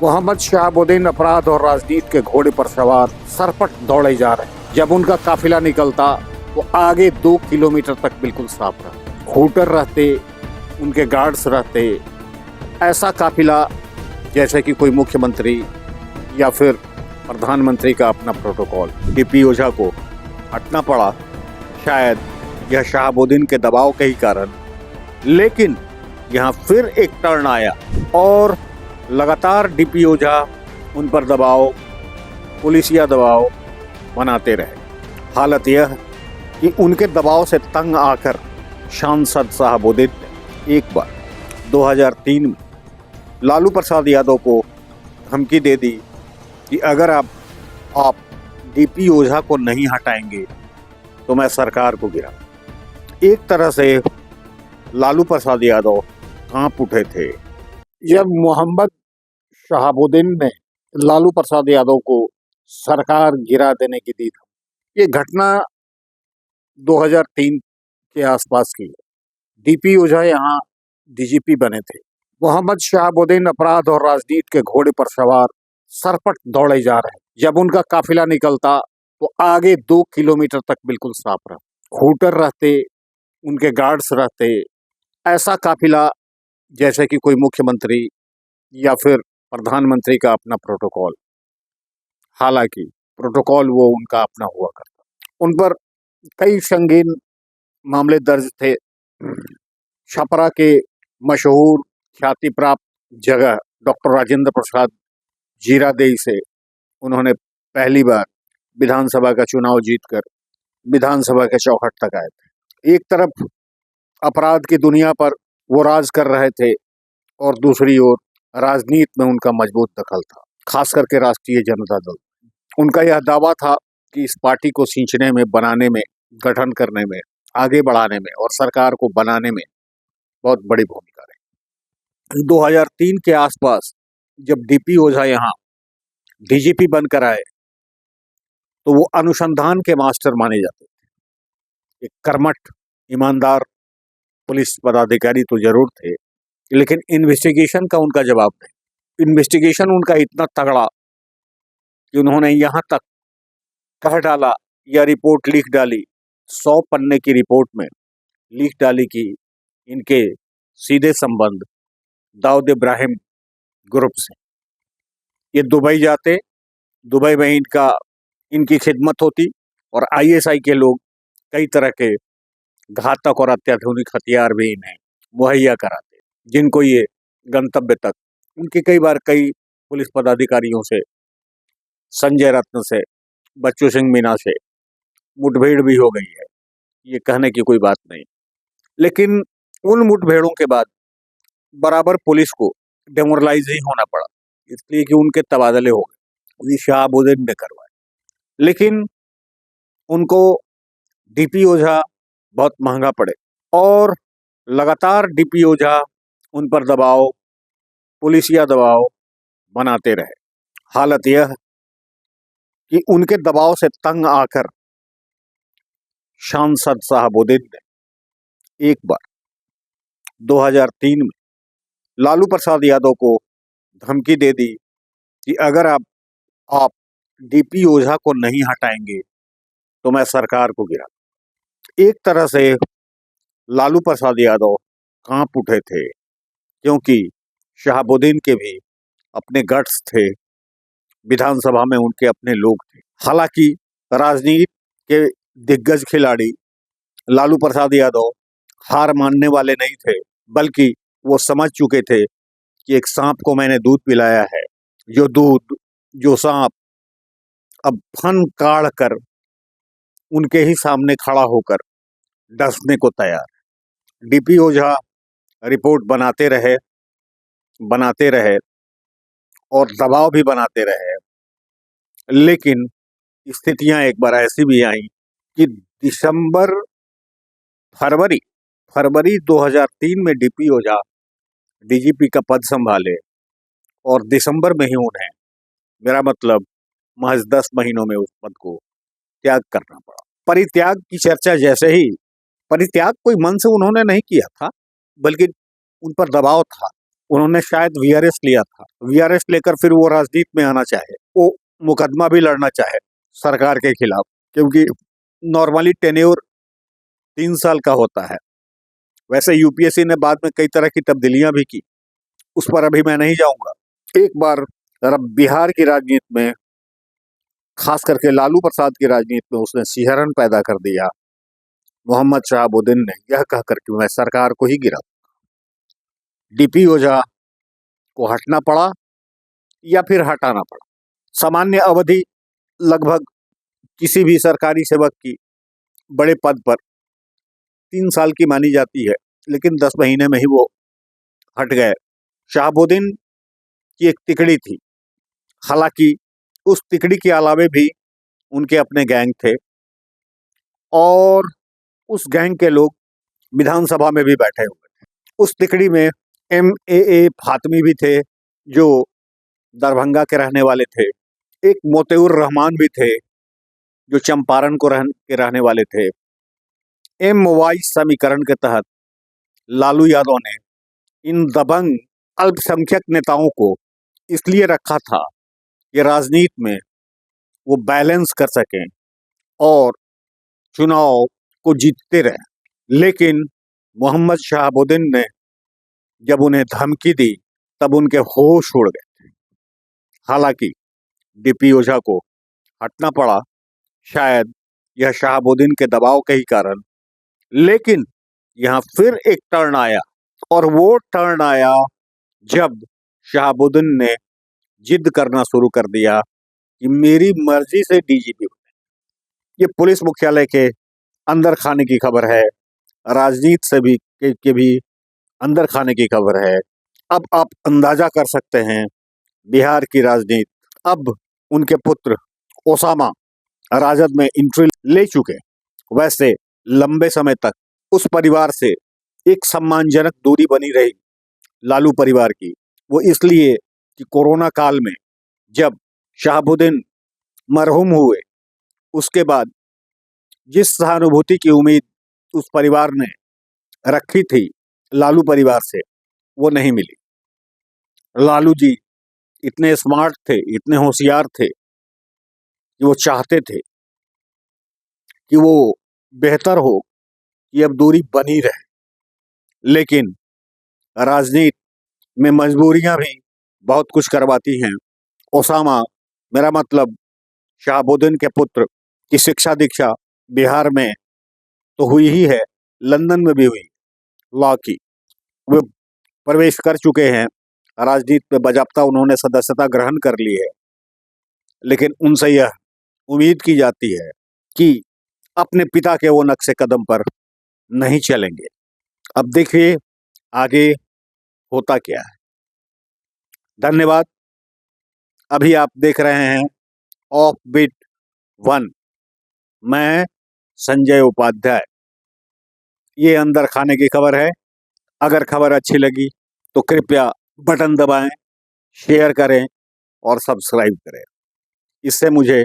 मोहम्मद शहाबुद्दीन अपराध और राजनीति के घोड़े पर सवार सरपट दौड़े जा रहे। जब उनका काफिला निकलता वो आगे 2 किलोमीटर तक बिल्कुल साफ रहा। हूटर रहते, उनके गार्ड्स रहते। ऐसा काफिला जैसे कि कोई मुख्यमंत्री या फिर प्रधानमंत्री का अपना प्रोटोकॉल। डीपी ओझा को हटना पड़ा, शायद यह शहाबुद्दीन के दबाव के ही कारण। लेकिन यहाँ फिर एक टर्न आया और लगातार डीपी ओझा उन पर दबाव, पुलिसिया दबाव बनाते रहे। हालत यह कि उनके दबाव से तंग आकर सांसद शहाबुद्दीन ने एक बार 2003 में लालू प्रसाद यादव को धमकी दे दी कि अगर आप डीपी ओझा को नहीं हटाएंगे तो मैं सरकार को गिरा। एक तरह से लालू प्रसाद यादव कांप उठे थे जब मोहम्मद शहाबुद्दीन ने लालू प्रसाद यादव को सरकार गिरा देने की दी थी। ये घटना 2003 के आसपास की है। डीपी ओझा यहाँ डीजीपी बने थे। मोहम्मद शहाबुद्दीन अपराध और राजनीति के घोड़े पर सवार सरपट दौड़े जा रहे। जब उनका काफिला निकलता तो आगे 2 किलोमीटर तक बिल्कुल साफ रहा। हूटर रहते, उनके गार्ड्स रहते। ऐसा काफिला जैसे कि कोई मुख्यमंत्री या फिर प्रधानमंत्री का अपना प्रोटोकॉल। हालांकि प्रोटोकॉल वो उनका अपना हुआ करता। उन पर कई संगीन मामले दर्ज थे। छपरा के मशहूर ख्याति प्राप्त जगह डॉक्टर राजेंद्र प्रसाद जीरादेई से उन्होंने पहली बार विधानसभा का चुनाव जीतकर विधानसभा के चौखट तक आए थे। एक तरफ अपराध की दुनिया पर वो राज कर रहे थे और दूसरी ओर राजनीति में उनका मजबूत दखल था, खास करके राष्ट्रीय जनता दल। उनका यह दावा था कि इस पार्टी को सींचने में, बनाने में, गठन करने में, आगे बढ़ाने में और सरकार को बनाने में बहुत बड़ी भूमिका रही। 2003 के आसपास जब डीपी ओझा यहाँ डीजीपी बनकर आए तो वो अनुसंधान के मास्टर माने जाते थे। एक कर्मठ, ईमानदार पुलिस पदाधिकारी तो जरूर थे, लेकिन इन्वेस्टिगेशन का उनका जवाब नहीं। इन्वेस्टिगेशन उनका इतना तगड़ा कि उन्होंने यहाँ तक कह डाला या रिपोर्ट लिख डाली, 100 पन्ने की रिपोर्ट में लिख डाली कि इनके सीधे संबंध दाऊद इब्राहिम ग्रुप से। ये दुबई जाते, दुबई में इनकी खिदमत होती और आईएसआई के लोग कई तरह के घातक और अत्याधुनिक हथियार भी इन्हें मुहैया कराते, जिनको ये गंतव्य तक उनके कई पुलिस पदाधिकारियों से, संजय रत्न से, बच्चू सिंह मीना से मुठभेड़ भी हो गई है। ये कहने की कोई बात नहीं, लेकिन उन मुठभेड़ों के बाद बराबर पुलिस को डेमोरलाइज ही होना पड़ा, इसलिए कि उनके तबादले हो गए। ये शहाबुद्दीन ने करवाए, लेकिन उनको डीपी ओझा बहुत महंगा पड़े और लगातार डीपी ओझा उन पर दबाव, पुलिसिया दबाव बनाते रहे। हालत यह कि उनके दबाव से तंग आकर सांसद शहाबुद्दीन ने एक बार 2003 में लालू प्रसाद यादव को धमकी दे दी कि अगर आप डीपी ओझा को नहीं हटाएंगे तो मैं सरकार को गिरा। एक तरह से लालू प्रसाद यादव कांप उठे थे, क्योंकि शहाबुद्दीन के भी अपने गट्स थे, विधानसभा में उनके अपने लोग थे। हालांकि राजनीति के दिग्गज खिलाड़ी लालू प्रसाद यादव हार मानने वाले नहीं थे, बल्कि वो समझ चुके थे कि एक सांप को मैंने दूध पिलाया है, जो सांप अब फन काढ़ कर उनके ही सामने खड़ा होकर डसने को तैयार। डीपी ओझा रिपोर्ट बनाते रहे और दबाव भी बनाते रहे, लेकिन स्थितियां एक बार ऐसी भी आई कि फरवरी 2003 में डीपी ओझा डीजीपी का पद संभाले और दिसंबर में ही उन्हें, मेरा मतलब महज 10 महीनों में उस पद को त्याग करना पड़ा। परित्याग की चर्चा जैसे ही, परित्याग कोई मन से उन्होंने नहीं किया था, बल्कि उन पर दबाव था। उन्होंने शायद वीआरएस लिया था, वीआरएस लेकर फिर वो राजनीति में आना चाहे, वो मुकदमा भी लड़ना चाहे सरकार के खिलाफ, क्योंकि नॉर्मली टेन्योर 3 साल का होता है। वैसे यूपीएससी ने बाद में कई तरह की तब्दीलियां भी की, उस पर अभी मैं नहीं जाऊंगा। एक बार बिहार की राजनीति में, खास करके लालू प्रसाद की राजनीति में उसने सिहरन पैदा कर दिया। मोहम्मद शहाबुद्दीन ने यह कहकर कि मैं सरकार को ही गिरा, डीपी ओझा को हटना पड़ा या फिर हटाना पड़ा। सामान्य अवधि लगभग किसी भी सरकारी सेवक की बड़े पद पर 3 साल की मानी जाती है, लेकिन 10 महीने में ही वो हट गए। शहाबुद्दीन की एक तिकड़ी थी, हालांकि उस तिकड़ी के अलावे भी उनके अपने गैंग थे और उस गैंग के लोग विधानसभा में भी बैठे हुए थे। उस तिकड़ी में MAA फातमी भी थे जो दरभंगा के रहने वाले थे, एक मोतेउर रहमान भी थे जो चंपारण के रहने वाले थे। MY समीकरण के तहत लालू यादव ने इन दबंग अल्पसंख्यक नेताओं को इसलिए रखा था कि राजनीति में वो बैलेंस कर सकें और चुनाव को जीतते रहे। लेकिन मोहम्मद शहाबुद्दीन ने जब उन्हें धमकी दी तब उनके होश उड़ गए थे। हालांकि डीपी ओझा को हटना पड़ा, शायद यह शहाबुद्दीन के दबाव के ही कारण। लेकिन यहाँ फिर एक टर्न आया, और वो टर्न आया जब शहाबुद्दीन ने जिद करना शुरू कर दिया कि मेरी मर्जी से डीजीपी बने। ये पुलिस मुख्यालय के अंदर खाने की खबर है, राजनीति से भी के भी अंदर खाने की खबर है। अब आप अंदाजा कर सकते हैं बिहार की राजनीति, अब उनके पुत्र ओसामा राजद में एंट्री ले चुके। वैसे लंबे समय तक उस परिवार से एक सम्मानजनक दूरी बनी रही लालू परिवार की, वो इसलिए कि कोरोना काल में जब शहाबुद्दीन मरहूम हुए, उसके बाद जिस सहानुभूति की उम्मीद उस परिवार ने रखी थी लालू परिवार से, वो नहीं मिली। लालू जी इतने स्मार्ट थे, इतने होशियार थे कि वो चाहते थे कि वो बेहतर हो कि अब दूरी बनी रहे, लेकिन राजनीति में मजबूरियां भी बहुत कुछ करवाती हैं। ओसामा, मेरा मतलब शहाबुद्दीन के पुत्र की शिक्षा दीक्षा बिहार में तो हुई ही है, लंदन में भी हुई लॉ की। वे प्रवेश कर चुके हैं राजनीति में, बाजाबता उन्होंने सदस्यता ग्रहण कर ली है। लेकिन उनसे यह उम्मीद की जाती है कि अपने पिता के वो नक्शे कदम पर नहीं चलेंगे। अब देखिए आगे होता क्या है। धन्यवाद। अभी आप देख रहे हैं ऑफ बीट 1, मैं संजय उपाध्याय। ये अंदर खाने की खबर है। अगर खबर अच्छी लगी तो कृपया बटन दबाएं, शेयर करें और सब्सक्राइब करें। इससे मुझे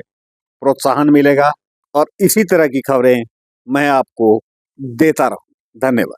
प्रोत्साहन मिलेगा और इसी तरह की खबरें मैं आपको देता रहूं। धन्यवाद।